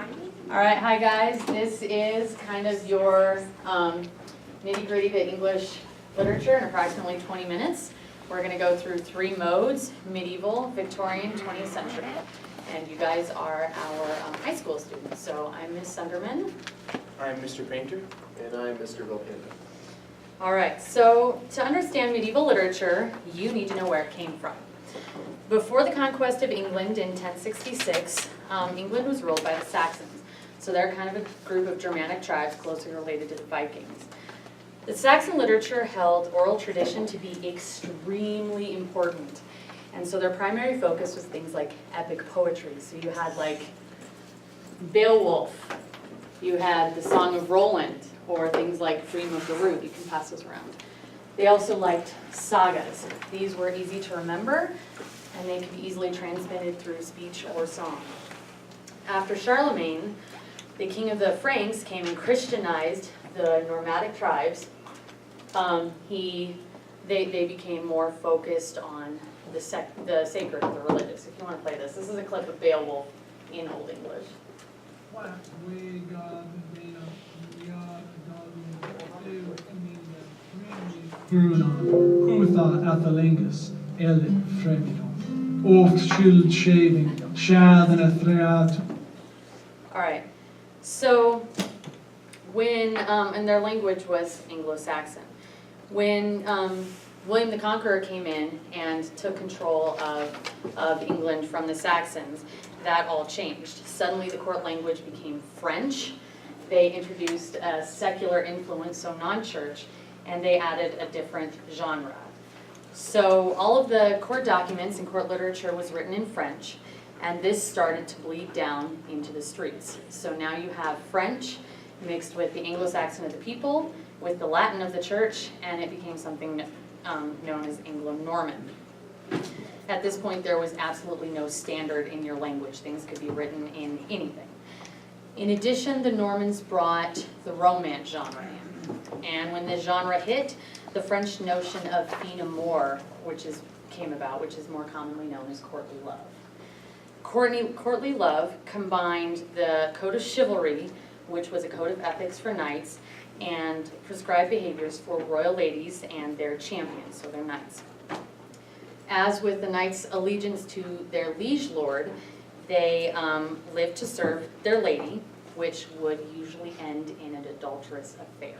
All right, hi guys. This is kind of your nitty-gritty to English literature in approximately 20 minutes. We're going to go through 3 modes: medieval, Victorian, 20th century. And you guys are our high school students. So I'm Ms. Sunderman. I'm Mr. Painter. And I'm Mr. Vilpinda. All right, so to understand medieval literature, you need to know where it came from. Before the conquest of England in 1066, England was ruled by the Saxons. So they're kind of a group of Germanic tribes closely related to the Vikings. The Saxon literature held oral tradition to be extremely important. And so their primary focus was things like epic poetry. So you had like Beowulf, you had the Song of Roland, or things like Dream of the Root. You can pass those around. They also liked sagas. These were easy to remember, and they could be easily transmitted through speech or song. After Charlemagne, the king of the Franks, came and Christianized the nomadic tribes. They became more focused on the sacred, the religious. If you want to play this is a clip of Beowulf in Old English. Hutha Athalingus, Elin Fremidon, Oft Schild Shaving, Shadan Athreat. All right, so when, and their language was Anglo-Saxon. When William the Conqueror came in and took control of England from the Saxons, that all changed. Suddenly the court language became French. They introduced a secular influence, so non-church, and they added a different genre. So all of the court documents and court literature was written in French, and this started to bleed down into the streets. So now you have French mixed with the Anglo-Saxon of the people, with the Latin of the church, and it became something known as Anglo-Norman. At this point, there was absolutely no standard in your language. Things could be written in anything. In addition, the Normans brought the Romance genre in. And when this genre hit, the French notion of fin amour, which is more commonly known as courtly love. Courtly love combined the code of chivalry, which was a code of ethics for knights, and prescribed behaviors for royal ladies and their champions, so their knights. As with the knights' allegiance to their liege lord, they lived to serve their lady, which would usually end in an adulterous affair.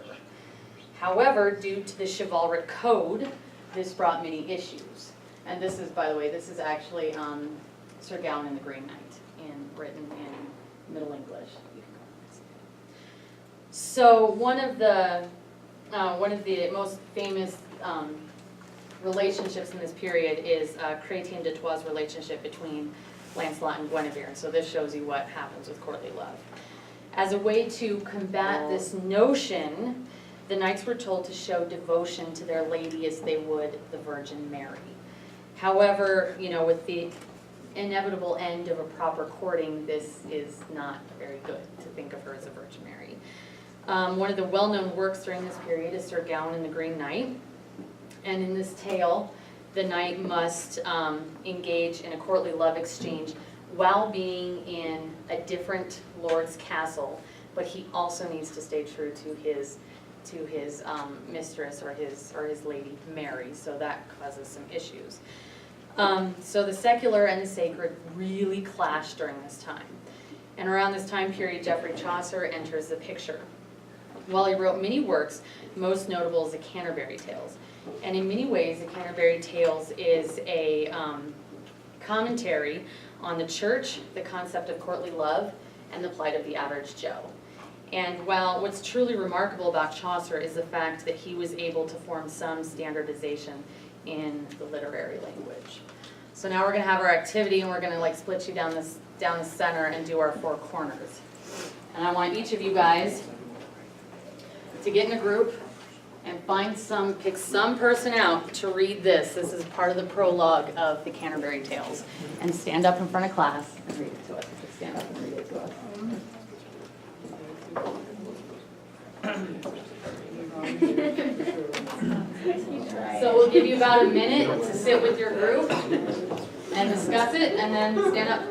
However, due to the chivalric code, this brought many issues. And this is, by the way, this is actually Sir Gawain and the Green Knight, written in Middle English. So one of the most famous relationships in this period is Chrétien de Troyes' relationship between Lancelot and Guinevere. So this shows you what happens with courtly love. As a way to combat this notion, the knights were told to show devotion to their lady as they would the Virgin Mary. However, with the inevitable end of a proper courting, this is not very good to think of her as a Virgin Mary. One of the well-known works during this period is Sir Gawain and the Green Knight. And in this tale, the knight must engage in a courtly love exchange while being in a different lord's castle, but he also needs to stay true to his mistress or his lady Mary, so that causes some issues. So the secular and the sacred really clash during this time. And around this time period, Geoffrey Chaucer enters the picture. While he wrote many works, most notable is the Canterbury Tales. And in many ways, the Canterbury Tales is a commentary on the church, the concept of courtly love, and the plight of the average Joe. And while what's truly remarkable about Chaucer is the fact that he was able to form some standardization in the literary language. So now we're going to have our activity, and we're going to split you down the center and do our 4 corners. And I want each of you guys to get in a group and pick some person out to read this. This is part of the prologue of the Canterbury Tales. And stand up in front of class and read it to us. Just stand up and read it to us. So we'll give you about a minute to sit with your group and discuss it, and then stand up.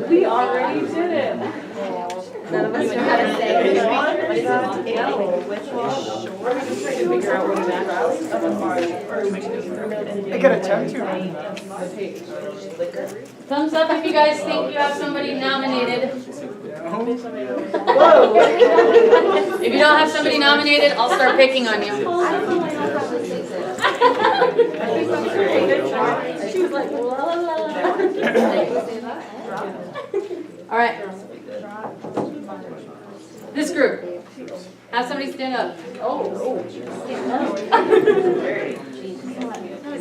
We already did it. None of us know how to say it. I got a tattoo. Thumbs up if you guys think you have somebody nominated. Whoa. If you don't have somebody nominated, I'll start picking on you. She was like, la la la la. All right. This group, have somebody stand up.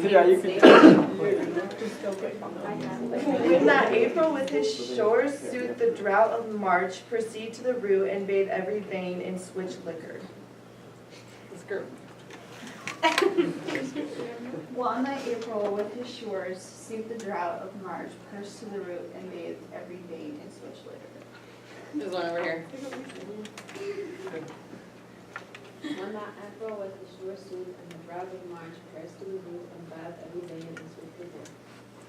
Yeah, you can. When that April with his shores soothed the drought of March, proceed to the root and bathe every vein in switch liquor. This group. One night April with his shores soothed the drought of March, pursed to the root and bathed every vein in switch liquor. There's one over here. One that April was the shore soothed and the drought of March, pressed to the root and bathed every day in sweet liquor.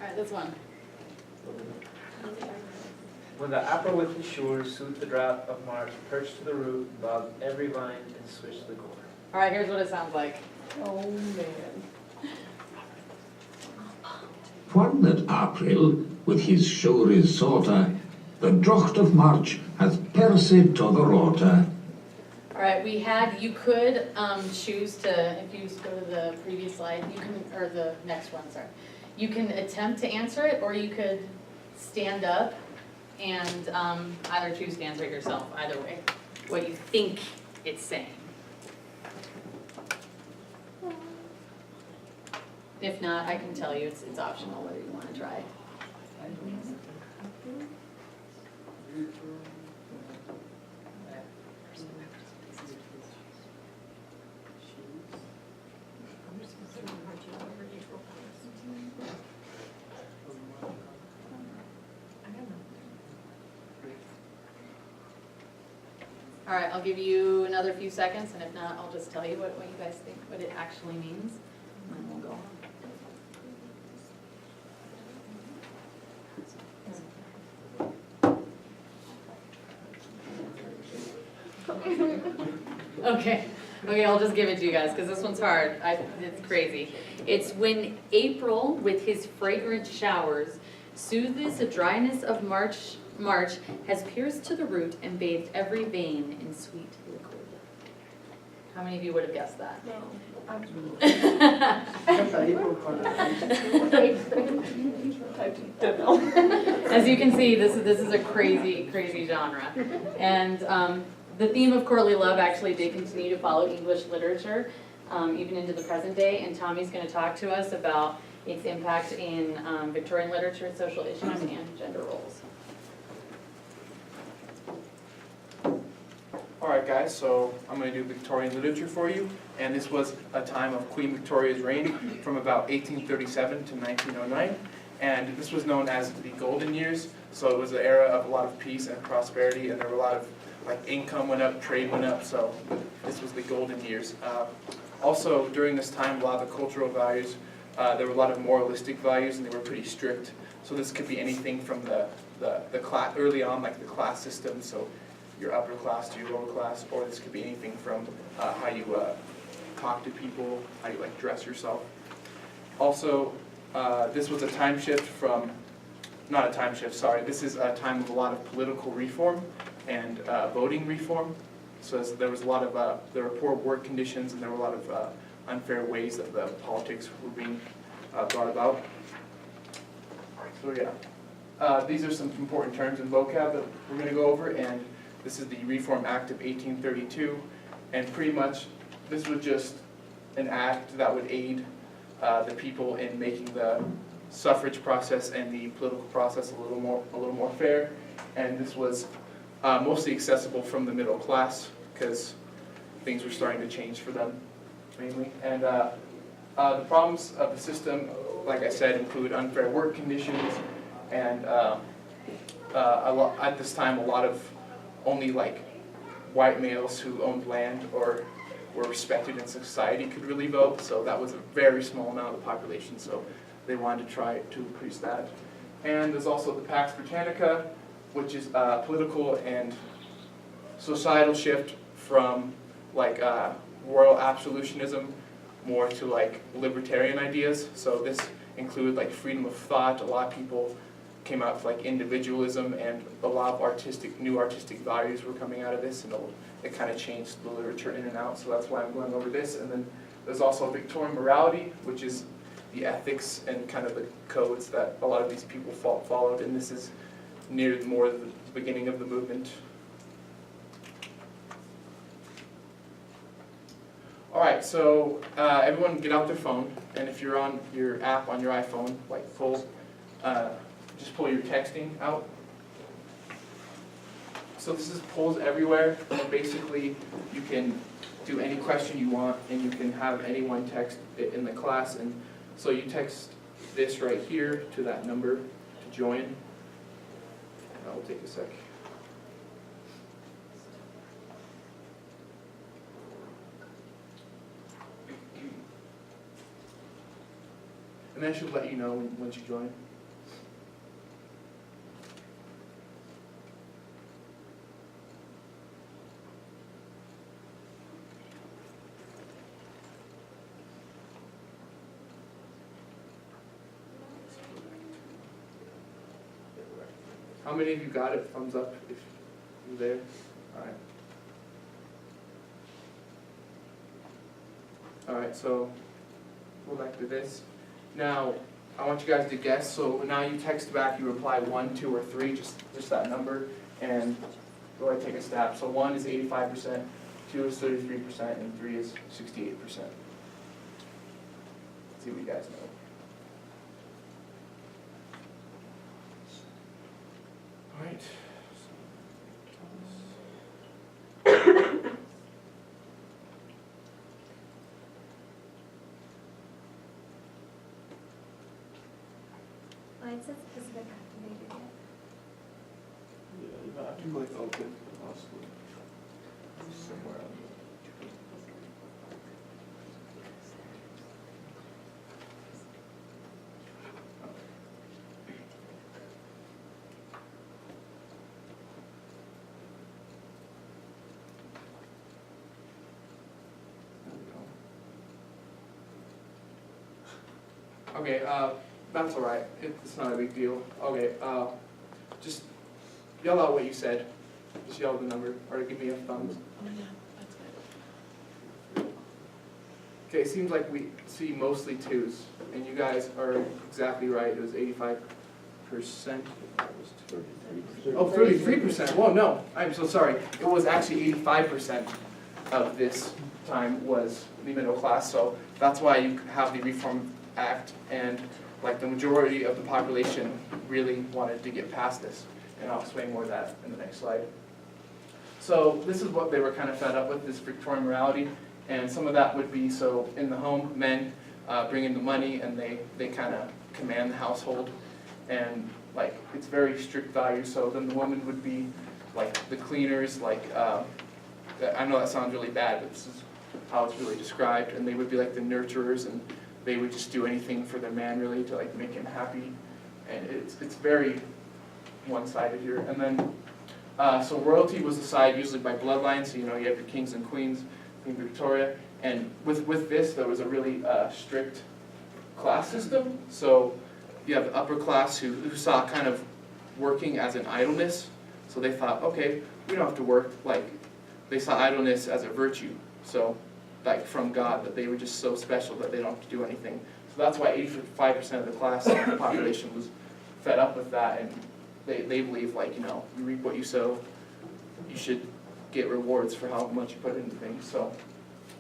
All right, this one. When the apple with the shores soothed the drought of March, perched to the root, bobbed every vine and swished the core. All right, here's what it sounds like. Oh, man. One that April with his shores sorta, the drought of March hath perced to the rota. All right, we had, you could choose to, if you go to the previous slide, you can, or the next one, sorry. You can attempt to answer it, or you could stand up and either choose to answer it yourself, either way, what you think it's saying. If not, I can tell you, it's optional whether you want to try. All right, I'll give you another few seconds, and if not, I'll just tell you what you guys think, what it actually means, and then we'll go on. Okay, I'll just give it to you guys, because this one's hard. It's crazy. It's when April, with his fragrant showers, soothes the dryness of March has pierced to the root and bathed every vein in sweet liquid. How many of you would have guessed that? As you can see, this is a crazy genre. And the theme of courtly love actually did continue to follow English literature, even into the present day, and Tommy's going to talk to us about its impact in Victorian literature, social issues, and gender roles. Alright guys, so I'm going to do Victorian literature for you, and this was a time of Queen Victoria's reign from about 1837 to 1909, and this was known as the Golden Years, so it was an era of a lot of peace and prosperity, and there were a lot of income went up, trade went up, so this was the Golden Years. Also, during this time, a lot of the cultural values, there were a lot of moralistic values, and they were pretty strict, so this could be anything from the class, early on, like the class system, so your upper class to your lower class, or this could be anything from how you talk to people, how you dress yourself. Also, this was a time shift from, not a time shift, sorry, this is a time of a lot of political reform and voting reform. So there was a lot of, there were poor work conditions, and there were a lot of unfair ways that the politics were being brought about. So yeah, these are some important terms in vocab that we're going to go over, and this is the Reform Act of 1832, and pretty much this was just an act that would aid the people in making the suffrage process and the political process a little more fair, and this was mostly accessible from the middle class because things were starting to change for them mainly. And the problems of the system, like I said, include unfair work conditions, and at this time a lot of only white males who owned land or were respected in society could really vote, so that was a very small amount of the population, so they wanted to try to increase that. And there's also the Pax Britannica, which is a political and societal shift from like royal absolutionism more to like libertarian ideas. So this included like freedom of thought. A lot of people came out with like individualism, and a lot of new artistic values were coming out of this, and it kind of changed the literature in and out, so that's why I'm going over this. And then there's also Victorian morality, which is the ethics and kind of the codes that a lot of these people followed, and this is near more the beginning of the movement. All right, so everyone get out their phone, and if you're on your app on your iPhone, like just pull your texting out. So this is polls everywhere, and basically you can do any question you want, and you can have anyone text it in the class. And so you text this right here to that number to join. And that will take a sec. And that should let you know once you join. How many of you got it? Thumbs up if you're there. All right. All right, so go back to this. Now, I want you guys to guess. So now you text back, you reply 1, 2, or 3, just that number, and go ahead and take a stab. So 1 is 85%, 2 is 33%, and 3 is 68%. Let's see what you guys know. All right. Mine says Pacific activated yet. Yeah, you might have to click open, possibly. Somewhere on Okay, that's all right. It's not a big deal. Okay, just yell out what you said. Just yell the number, or give me a thumbs. Okay, it seems like we see mostly 2s, and you guys are exactly right. It was 85%. Oh, 33%. Whoa, no, I'm so sorry. It was actually 85% of this time was the middle class, so that's why you have the Reform Act, and like the majority of the population really wanted to get past this, and I'll explain more of that in the next slide. So this is what they were kind of fed up with, this Victorian morality, and some of that would be, so in the home, men bring in the money, and they kind of command the household, and like it's very strict values. So then the woman would be like the cleaners, like I know that sounds really bad, but this is how it's really described, and they would be like the nurturers, and they would just do anything for their man really to like make him happy, and it's very one-sided here. And then so royalty was decided usually by bloodline, so you know you have your kings and queens, Queen Victoria, and with this there was a really strict class system. So you have the upper class who saw kind of working as an idleness, so they thought, okay, we don't have to work, like they saw idleness as a virtue, so like from God, that they were just so special that they don't have to do anything. So that's why 85% of the class of the population was fed up with that, and they believe, like, you know, you reap what you sow, you should get rewards for how much you put into things. So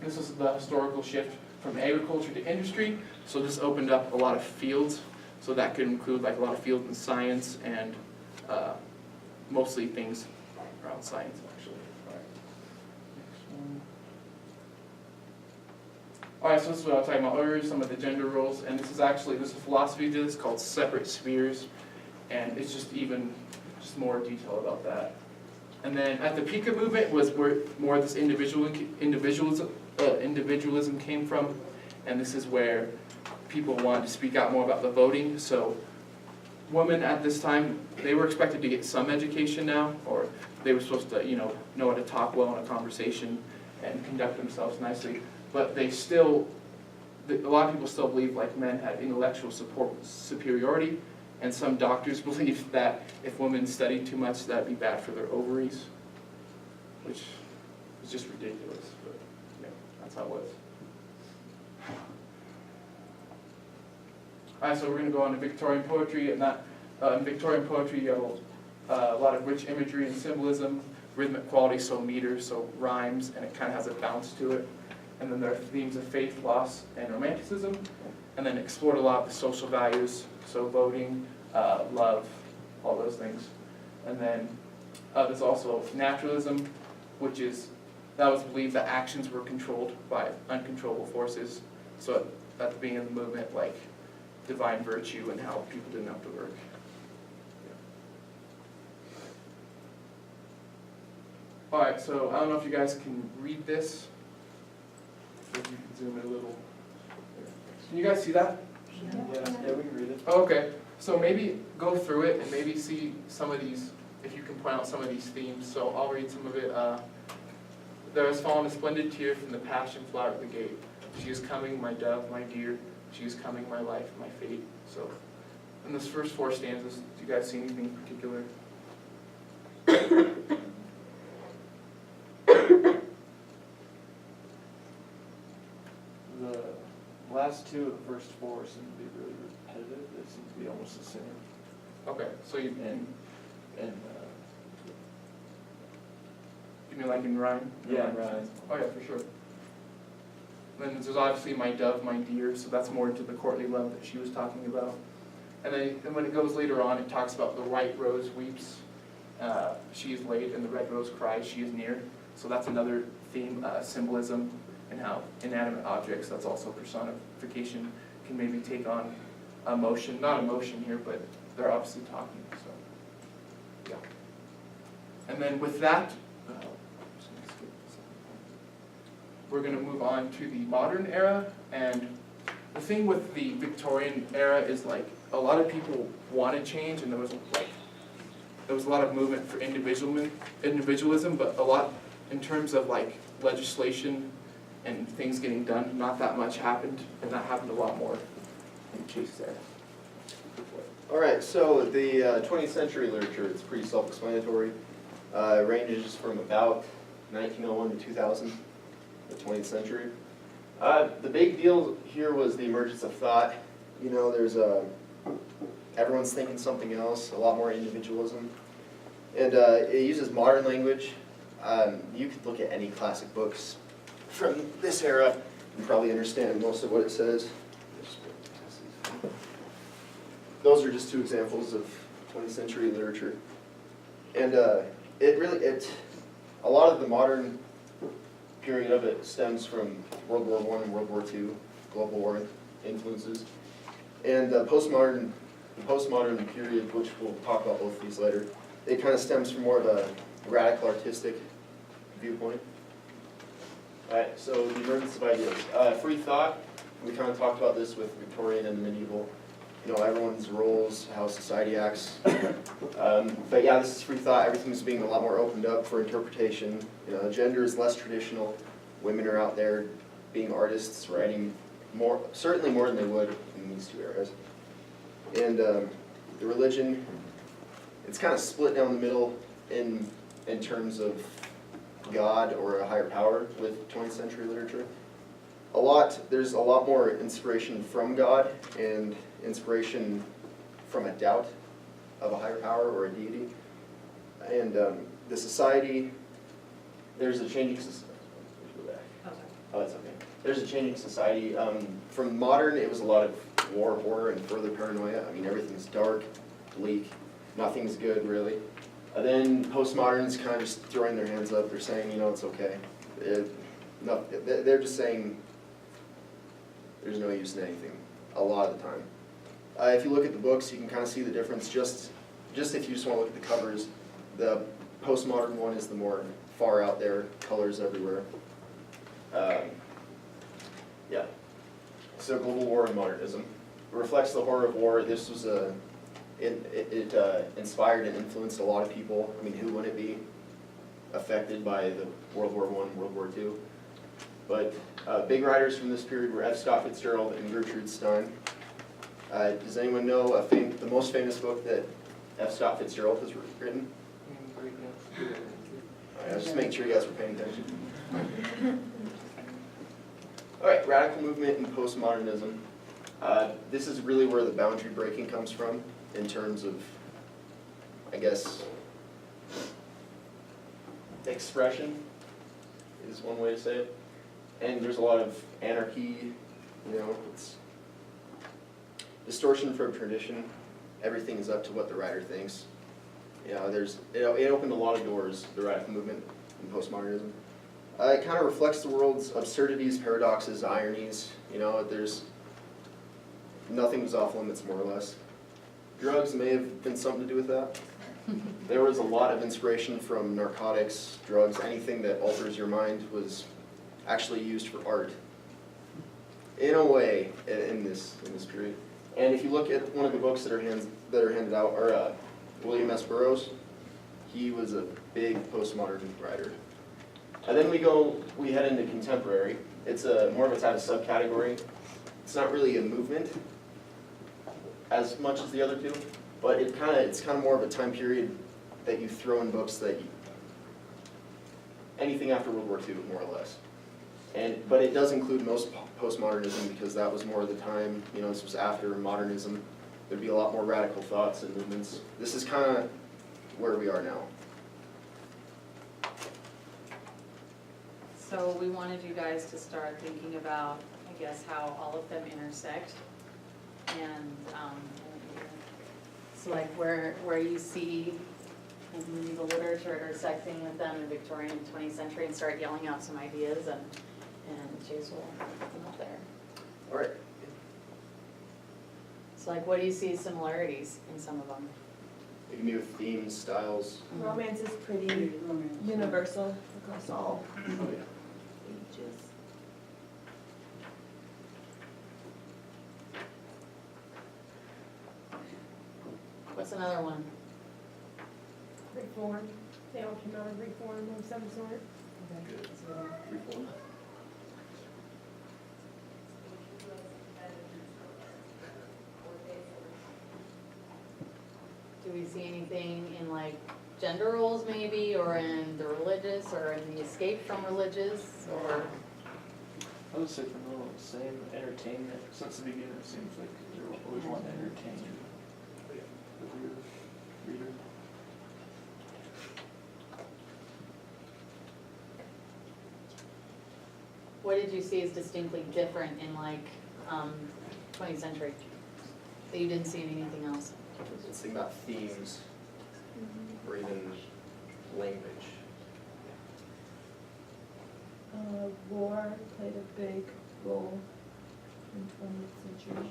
this is the historical shift from agriculture to industry. So this opened up a lot of fields, so that could include like a lot of fields in science and mostly things around science, actually. All right, so this is what I was talking about earlier, some of the gender roles, and this is actually, there's a philosophy to this called separate spheres, and it's just more detail about that. And then at the peak of movement was where more of this individualism came from, and this is where people wanted to speak out more about the voting. So women at this time, they were expected to get some education now, or they were supposed to, know how to talk well in a conversation and conduct themselves nicely. But they still, a lot of people still believe like men had intellectual superiority, and some doctors believed that if women studied too much, that'd be bad for their ovaries, which is just ridiculous, but yeah, that's how it was. Alright, so we're going to go on to Victorian poetry, and that in Victorian poetry you have a lot of rich imagery and symbolism, rhythmic quality, so meter, so rhymes, and it kind of has a bounce to it. And then there are themes of faith, loss, and romanticism, and then explored a lot of the social values, so voting, love, all those things. And then there's also naturalism, which is, that was believed that actions were controlled by uncontrollable forces. So at the beginning of the movement, like divine virtue and how people didn't have to work. Yeah. Alright, so I don't know if you guys can read this. If you can zoom in a little. Can you guys see that? Yeah, we can read it. Oh, okay, so maybe go through it and maybe see some of these, if you can point out some of these themes. So I'll read some of it. There has fallen a splendid tear from the passion flower at the gate. She is coming, my dove, my dear. She is coming, my life, my fate. So, in this first 4 stanzas, do you guys see anything in particular? The last 2 of the first 4 seem to be really repetitive. They seem to be almost the same. Okay, so you And mean like in rhyme? yeah, right. Oh yeah, for sure. Then there's obviously my dove, my dear, so that's more into the courtly love that she was talking about. And then when it goes later on, it talks about the white rose weeps, she is late, and the red rose cries, she is near. So that's another theme, symbolism, and how inanimate objects, that's also personification, can maybe take on emotion, not emotion here, but they're obviously talking, so, yeah. And then with that, we're going to move on to the modern era, and the thing with the Victorian era is like a lot of people wanted change, and there was a lot of movement for individualism, but a lot in terms of like legislation and things getting done, not that much happened, and that happened a lot more in Chase there. All right, so the 20th century literature, it's pretty self-explanatory. It ranges from about 1901 to 2000, the 20th century. The big deal here was the emergence of thought. There's everyone's thinking something else, a lot more individualism. And it uses modern language. You could look at any classic books from this era and probably understand most of what it says. Those are just 2 examples of 20th century literature. And a lot of the modern period of it stems from World War I and World War II, global war influences. And the postmodern period, which we'll talk about both of these later, it kind of stems from more of a radical artistic viewpoint. Alright, so the emergence of ideas. Free thought, we kind of talked about this with Victorian and medieval. Everyone's roles, how society acts. But yeah, this is free thought. Everything's being a lot more opened up for interpretation. Gender is less traditional. Women are out there being artists, writing more, certainly more than they would in these 2 eras. And the religion, it's kind of split down the middle in terms of God or a higher power with 20th century literature. There's a lot more inspiration from God and inspiration from a doubt of a higher power or a deity. And the society, there's a changing society. Oh, that's okay. There's a changing society. From modern, it was a lot of war, horror, and further paranoia. I mean, everything's dark, bleak, nothing's good, really. And then postmoderns kind of just throwing their hands up. They're saying, it's okay. They're just saying there's no use in anything, a lot of the time. If you look at the books, you can kind of see the difference. Just if you just want to look at the covers, the postmodern one is the more far out there, colors everywhere. Yeah. So global war and modernism. It reflects the horror of war. This was it inspired and influenced a lot of people. I mean, who wouldn't be affected by the World War I, World War II? But big writers from this period were F. Scott Fitzgerald and Gertrude Stein. Does anyone know the most famous book that F. Scott Fitzgerald has written? All right, just make sure you guys were paying attention. All right, radical movement and postmodernism. This is really where the boundary breaking comes from in terms of, I guess, expression is one way to say it. And there's a lot of anarchy, it's distortion from tradition. Everything is up to what the writer thinks. It opened a lot of doors, the radical movement and postmodernism. It kind of reflects the world's absurdities, paradoxes, ironies. There's nothing was off limits, more or less. Drugs may have been something to do with that. There was a lot of inspiration from narcotics, drugs, anything that alters your mind was actually used for art. In a way, in this period. And if you look at one of the books that are handed out, are William S. Burroughs. He was a big postmodern writer. And then we head into contemporary. It's more of a type of subcategory. It's not really a movement as much as the other two, but it's kind of more of a time period that you throw in books anything after World War II, more or less. But it does include most postmodernism because that was more of the time, this was after modernism. There'd be a lot more radical thoughts and movements. This is kind of where we are now. So we wanted you guys to start thinking about, I guess, how all of them intersect. And so like where you see in medieval literature intersecting with them in Victorian and 20th century, and start yelling out some ideas, and Chase will come up there. All right. So like what do you see as similarities in some of them? It can be with themes, styles. Romance is pretty universal across all Oh, yeah. ages. What's another one? Reform, they all came out of reform of some sort. Reform. Do we see anything in like gender roles maybe, or in the religious, or in the escape from religious, or? I would say from the same entertainment, since the beginning, it seems like they always want to entertain the reader. What did you see as distinctly different in like 20th century, that you didn't see in anything else? Let's think about themes or even language. War played a big role in 20th century.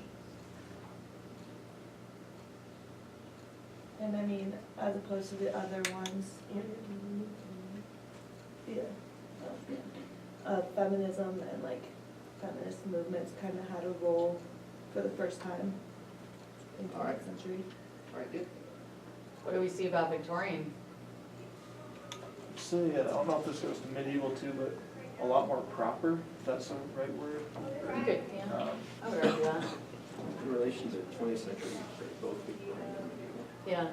And I mean, as opposed to the other ones, feminism and like feminist movements kind of had a role for the first time in 20th century. All right, good. What do we see about Victorian? So yeah, I don't know if this goes to medieval too, but a lot more proper, if that's the right word. You could, yeah, I would argue that, In relation to 20th century, both Victorian and medieval. yeah.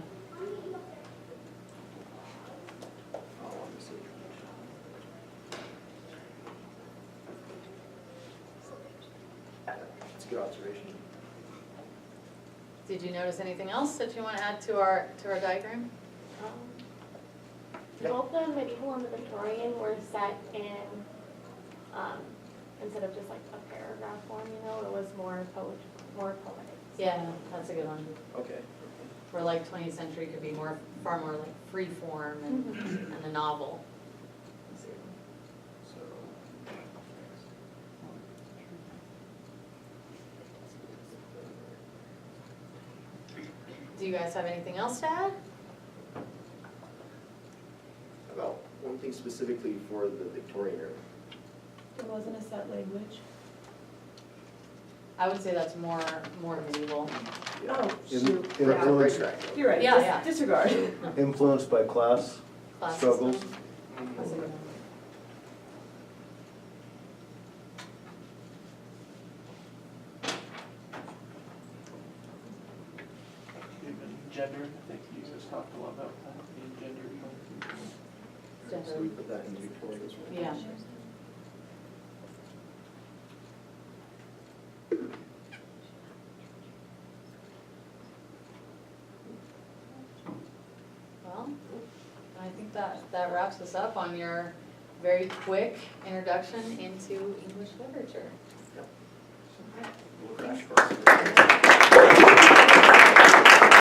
It's a good observation. Did you notice anything else that you want to add to our diagram? Both the medieval and the Victorian were set in, instead of just like a paragraph form, it was more poetic. Yeah, that's a good one. Okay. Where like 20th century could be far more like free form and a novel. So. Do you guys have anything else to add? think specifically for the Victorian era. There wasn't a set language. I would say that's more medieval. Oh, In- shoot. We're on the right Influenced, track, though. You're right, Yeah, yeah. disregard. influenced by class Class struggles. system. That's a good one. Even gender, I think Jesus talked a lot about that, being gender. So we put that in Victoria's. right? Yeah. Well, I think that wraps us up on your very quick introduction into English literature. Little crash course.